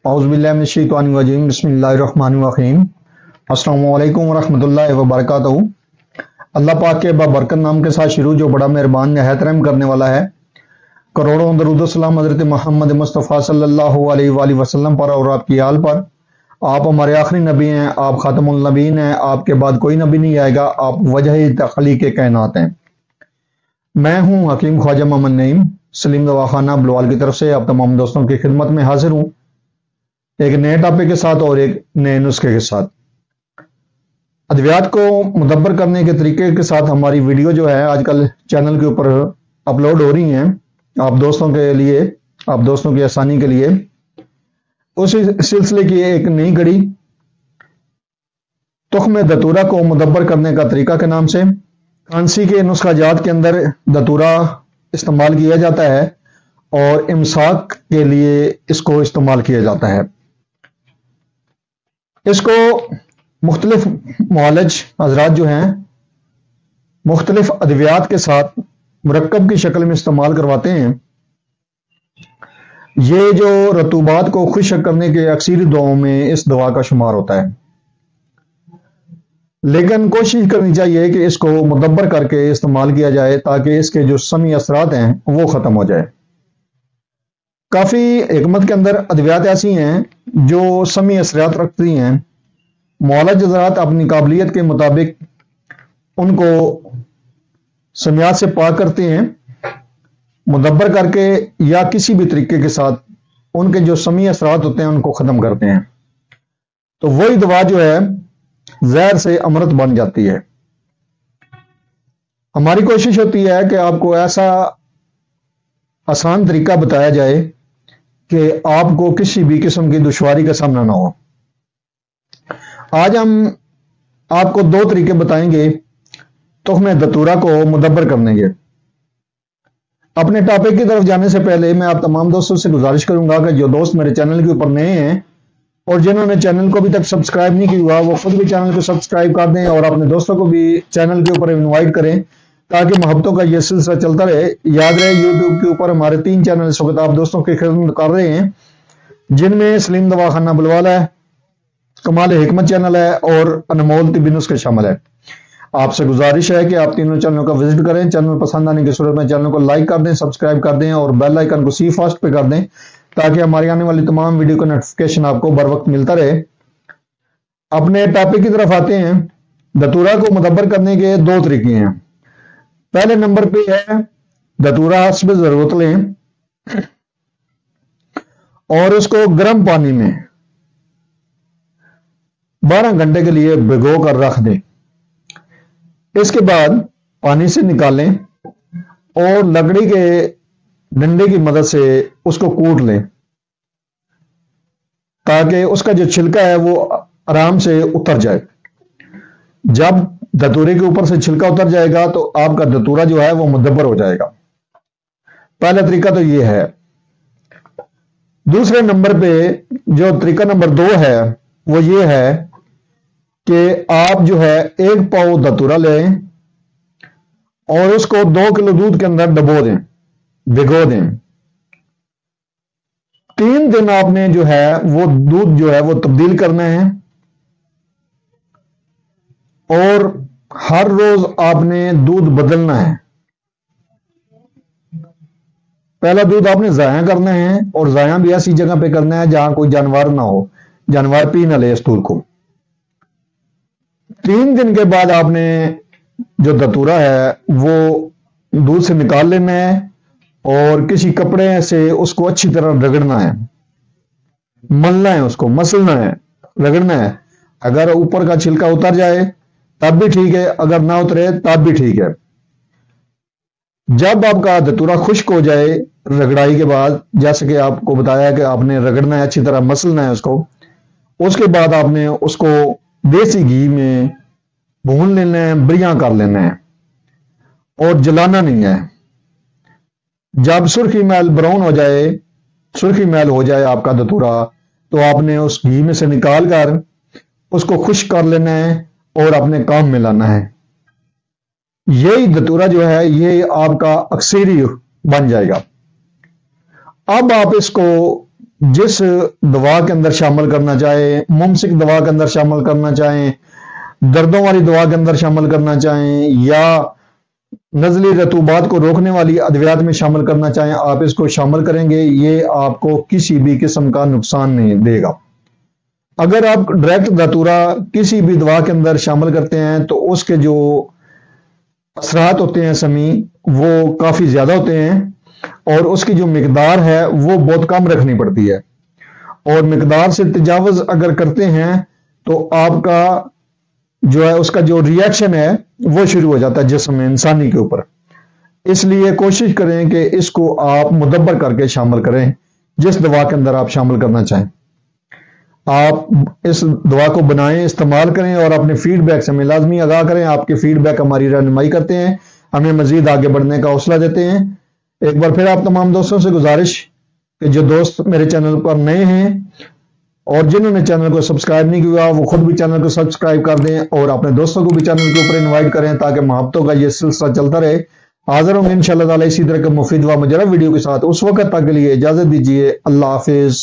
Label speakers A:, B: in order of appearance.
A: औज़ुबिल्लाहि बिस्मिल्लाहिर्रहमानिर्रहीम। अस्सलामु अलैकुम वरहमतुल्लाहि वबरकातुहू। अल्लाह पाक के बाबरकत नाम के साथ शुरू जो बड़ा मेहरबान निहायत रहम करने वाला है। करोड़ों दरूद सलाम हज़रत मोहम्मद मुस्तफ़ा सल्लल्लाहु अलैहि वसल्लम पर और आपकी आल पर। आप हमारे आखिरी नबी हैं, आप खातमुल नबीन हैं, आपके बाद कोई नबी नहीं आएगा, आप वजह तख्लीक़ कायनात हैं। मैं हूँ हकीम ख्वाजा मोहम्मद नईम सलीम दवाखाना बलवाल की तरफ से आप तमाम दोस्तों की खिदमत में हाजिर हूँ एक नए टॉपिक के साथ और एक नए नुस्खे के साथ। अद्वियात को मुदब्बर करने के तरीके के साथ हमारी वीडियो जो है आजकल चैनल के ऊपर अपलोड हो रही हैं आप दोस्तों के लिए, आप दोस्तों की आसानी के लिए। उसी सिलसिले की एक नई कड़ी तुख्म दतूरा को मुदब्बर करने का तरीका के नाम से। खांसी के नुस्खा जात के अंदर दतूरा इस्तेमाल किया जाता है और इमसाक के लिए इसको इस्तेमाल किया जाता है। इसको मुख्तलिफ मुआलिज हजरात जो हैं मुख्तलिफ अद्वियात के साथ मुरक्कब की शक्ल में इस्तेमाल करवाते हैं। ये जो रतूबात को खुश्क करने के अक्सर दुआओं में इस दवा का शुमार होता है, लेकिन कोशिश करनी चाहिए कि इसको मुदब्बर करके इस्तेमाल किया जाए ताकि इसके जो समी असरात हैं वो ख़त्म हो जाए। काफ़ी हिकमत के अंदर अद्वियात ऐसी हैं जो समी असरात रखती हैं। मुआलिज हज़रात अपनी काबिलियत के मुताबिक उनको समियात से पाक करते हैं, मुदब्बर करके या किसी भी तरीके के साथ उनके जो समी असरात होते हैं उनको ख़त्म करते हैं, तो वही दवा जो है जहर से अमृत बन जाती है। हमारी कोशिश होती है कि आपको ऐसा आसान तरीका बताया जाए कि आपको किसी भी किस्म की दुश्वारी का सामना ना हो। आज हम आपको दो तरीके बताएंगे तुख्म दतूरा को मुदब्बर करने के। अपने टॉपिक की तरफ जाने से पहले मैं आप तमाम दोस्तों से गुजारिश करूंगा कि जो दोस्त मेरे चैनल के ऊपर नए हैं और जिन्होंने चैनल को अभी तक सब्सक्राइब नहीं किया हुआ वो खुद भी चैनल को सब्सक्राइब कर दें और अपने दोस्तों को भी चैनल के ऊपर इनवाइट करें ताकि मोहब्बतों का ये सिलसिला चलता रहे। याद रहे यूट्यूब के ऊपर हमारे 3 चैनल इस वक्त आप दोस्तों की खिदमत कर रहे हैं, जिनमें सलीम दवाखाना बुलवाल है, कमाल हिकमत चैनल है और अनमोल तिब्बी नुस्खे शामिल है। आपसे गुजारिश है कि आप तीनों चैनलों का विजिट करें। चैनल पसंद आने की सूरत में चैनल को लाइक कर दें, सब्सक्राइब कर दें और बेल आइकन को सी फास्ट पे कर दें ताकि हमारी आने वाली तमाम वीडियो का नोटिफिकेशन आपको बर वक्त मिलता रहे। अपने टॉपिक की तरफ आते हैं। दतूरा को मुदब्बर करने के 2 तरीके हैं। पहले नंबर पे है दतूरा हस्ब जरूरत लें और उसको गर्म पानी में 12 घंटे के लिए भिगो कर रख दें। इसके बाद पानी से निकालें और लकड़ी के डंडे की मदद से उसको कूट लें ताकि उसका जो छिलका है वो आराम से उतर जाए। जब दतूरे के ऊपर से छिलका उतर जाएगा तो आपका दतूरा जो है वो मुदब्बर हो जाएगा। पहला तरीका तो ये है। दूसरे नंबर पे जो तरीका नंबर 2 है वो ये है कि आप जो है 1 पाव दतूरा लें और उसको 2 किलो दूध के अंदर डबो दें, भिगो दें। 3 दिन आपने जो है वो दूध जो है वो तब्दील करना है और हर रोज आपने दूध बदलना है। पहला दूध आपने जाया करना है और जाया भी ऐसी जगह पे करना है जहां कोई जानवर ना हो, जानवर पी ना ले इस दूध को। 3 दिन के बाद आपने जो दतूरा है वो दूध से निकाल लेना है और किसी कपड़े से उसको अच्छी तरह रगड़ना है, मलना है, उसको मसलना है, रगड़ना है। अगर ऊपर का छिलका उतर जाए तब भी ठीक है, अगर ना उतरे तब भी ठीक है। जब आपका दतूरा खुश्क हो जाए रगड़ाई के बाद, जैसे कि आपको बताया कि आपने रगड़ना है, अच्छी तरह मसलना है उसको, उसके बाद आपने उसको देसी घी में भून लेना है, बढ़िया कर लेना है और जलाना नहीं है। जब सुर्खी मैल ब्राउन हो जाए, सुर्खी मैल हो जाए आपका दतूरा, तो आपने उस घी में से निकाल कर उसको खुश्क कर लेना है और अपने काम में लाना है। यही दतूरा जो है ये आपका अक्सरी बन जाएगा। अब आप इसको جس دوا کے اندر شامل کرنا چاہیں، ممسک دوا کے اندر شامل کرنا چاہیں، دردوں والی دوا کے اندر شامل کرنا چاہیں، یا نزلی رطوبات کو روکنے والی ادویات میں شامل کرنا چاہیں، آپ اس کو شامل کریں گے، یہ آپ کو کسی بھی قسم کا نقصان نہیں دے گا۔ اگر آپ ڈائریکٹ داتورا کسی بھی دوا کے اندر شامل کرتے ہیں تو اس کے جو اثرات ہوتے ہیں سمی وہ کافی زیادہ ہوتے ہیں، اور اس کی جو مقدار ہے وہ بہت کم رکھنی پڑتی ہے، اور مقدار سے تجاوز اگر کرتے ہیں تو آپ کا جو ہے اس کا جو ریئیکشن ہے وہ شروع ہو جاتا ہے جسم انسانی کے اوپر۔ اس لیے کوشش کریں کہ اس کو آپ مدبر کر کے شامل کریں، جس دوا کے اندر آپ شامل کرنا چاہیں۔ آپ اس دوا کو بنائیں، استعمال کریں، اور اپنے فیڈ بیک سے ہمیں لازمی آگاہ کریں۔ آپ کے فیڈ بیک ہماری رہنمائی کرتے ہیں، ہمیں مزید آگے بڑھنے کا حوصلہ دیتے ہیں۔ ایک بار پھر آپ تمام دوستوں سے گزارش کہ جو دوست میرے چینل پر نئے ہیں اور جنہوں نے چینل کو سبسکرائب نہیں کیا وہ خود بھی چینل کو سبسکرائب کر دیں، اور اپنے دوستوں کو بھی چینل کے اوپر انوائٹ کریں تاکہ محبتوں کا یہ سلسلہ چلتا رہے۔ حاضر ہوں گے انشاءاللہ تعالی اسی طرح کے مفید و مجرب ویڈیو کے ساتھ۔ اس وقت تک کے لیے اجازت دیجیے، اللہ حافظ۔